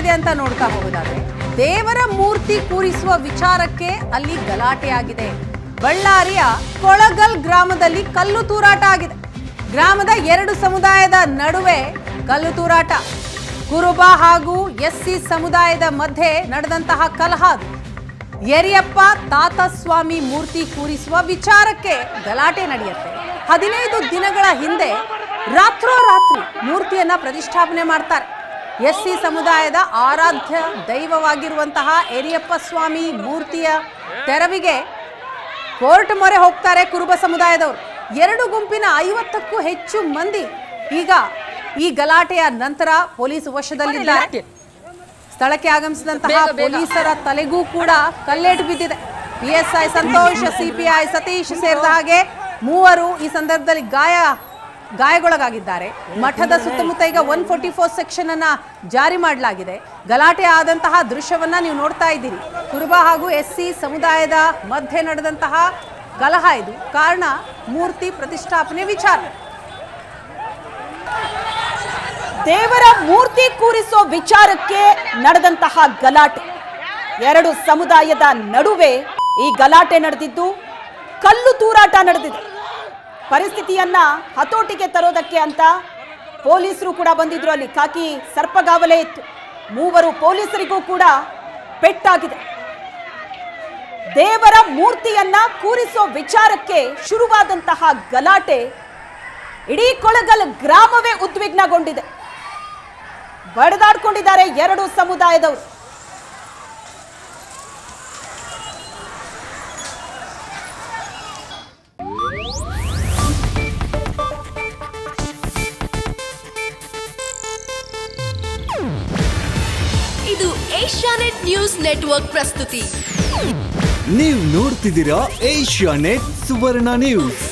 ಇದೆ ಅಂತ ನೋಡ್ತಾ ಹೋಗೋದಾದ್ರೆ, ದೇವರ ಮೂರ್ತಿ ಕೂರಿಸುವ ವಿಚಾರಕ್ಕೆ ಅಲ್ಲಿ ಗಲಾಟೆ ಆಗಿದೆ. ಬಳ್ಳಾರಿಯ ಕೊಳಗಲ್ ಗ್ರಾಮದಲ್ಲಿ ಕಲ್ಲು ತೂರಾಟ ಆಗಿದೆ. ಗ್ರಾಮದ 2 ಸಮುದಾಯದ ನಡುವೆ ಕಲ್ಲು ತೂರಾಟ. ಕುರುಬ ಹಾಗೂ ಎಸ್ಸಿ ಸಮುದಾಯದ ಮಧ್ಯೆ ನಡೆದಂತಹ ಕಲಹ. ಯರಿಯಪ್ಪ ತಾತಸ್ವಾಮಿ ಮೂರ್ತಿ ಕೂರಿಸುವ ವಿಚಾರಕ್ಕೆ ಗಲಾಟೆ ನಡೆಯುತ್ತೆ. 15 ದಿನಗಳ ಹಿಂದೆ ರಾತ್ರೋರಾತ್ರಿ ಮೂರ್ತಿಯನ್ನ ಪ್ರತಿಷ್ಠಾಪನೆ ಮಾಡ್ತಾರೆ. ಎಸ್ಸಿ ಸಮುದಾಯದ ಆರಾಧ್ಯ ದೈವವಾಗಿರುವಂತಹ ಯರಿಯಪ್ಪ ಸ್ವಾಮಿ ಮೂರ್ತಿಯ ತೆರವಿಗೆ ಕೋರ್ಟ್ ಮೊರೆ ಹೋಗ್ತಾರೆ ಕುರುಬ ಸಮುದಾಯದವರು. 2 ಗುಂಪಿನ 50ಕ್ಕೂ ಹೆಚ್ಚು ಮಂದಿ ಈಗ ಈ ಗಲಾಟೆಯ ನಂತರ ಪೊಲೀಸ್ ವಶದಲ್ಲಿದ್ದಾರೆ. ಸ್ಥಳಕ್ಕೆ ಆಗಮಿಸಿದಂತಹ ಪೊಲೀಸರ ತಲೆಗೂ ಕೂಡ ಕಲ್ಲೇಟು ಬಿದ್ದಿದೆ. ಪಿಎಸ್ಐ ಸಂತೋಷ್, ಸಿಪಿಐ ಸತೀಶ್ ಸೇರಿದ ಹಾಗೆ 3 ಈ ಸಂದರ್ಭದಲ್ಲಿ ಗಾಯಗೊಳಗಾಗಿದ್ದಾರೆ. ಮಠದ ಸುತ್ತಮುತ್ತ ಈಗ 144 ಸೆಕ್ಷನ್ ಅನ್ನ ಜಾರಿ ಮಾಡಲಾಗಿದೆ. ಗಲಾಟೆ ಆದಂತಹ ದೃಶ್ಯವನ್ನ ನೀವು ನೋಡ್ತಾ ಇದ್ದೀರಿ. ಕುರುಬ ಹಾಗೂ ಎಸ್ಸಿ ಸಮುದಾಯದ ಮಧ್ಯೆ ನಡೆದಂತಹ ಕಲಹ ಇದು. ಕಾರಣ ಮೂರ್ತಿ ಪ್ರತಿಷ್ಠಾಪನೆ ವಿಚಾರ. ದೇವರ ಮೂರ್ತಿ ಕೂರಿಸೋ ವಿಚಾರಕ್ಕೆ ನಡೆದಂತಹ ಗಲಾಟೆ. 2 ಸಮುದಾಯದ ನಡುವೆ ಈ ಗಲಾಟೆ ನಡೆದಿದ್ದು, ಕಲ್ಲು ತೂರಾಟ ನಡೆದಿದೆ. ಪರಿಸ್ಥಿತಿಯನ್ನ ಹತೋಟಿಗೆ ತರೋದಕ್ಕೆ ಅಂತ ಪೊಲೀಸರು ಕೂಡ ಬಂದಿದ್ರು. ಅಲ್ಲಿ ಖಾಕಿ ಸರ್ಪಗಾವಲೆ ಇತ್ತು. 3 ಪೊಲೀಸರಿಗೂ ಕೂಡ ಪೆಟ್ಟಾಗಿದೆ. ದೇವರ ಮೂರ್ತಿಯನ್ನ ಕೂರಿಸೋ ವಿಚಾರಕ್ಕೆ ಶುರುವಾದಂತಹ ಗಲಾಟೆ ಇಡೀ ಕೊಳಗಲ್ ಗ್ರಾಮವೇ ಉದ್ವಿಗ್ನಗೊಂಡಿದೆ. ಬಡದಾಡ್ಕೊಂಡಿದ್ದಾರೆ 2 ಸಮುದಾಯದವರು. ಇದು ಏಷ್ಯಾನೆಟ್ ನ್ಯೂಸ್ ನೆಟ್ವರ್ಕ್ ಪ್ರಸ್ತುತಿ. ನೀವು ನೋಡ್ತಿದ್ದೀರಾ ಏಷ್ಯಾನೆಟ್ ಸುವರ್ಣ ನ್ಯೂಸ್.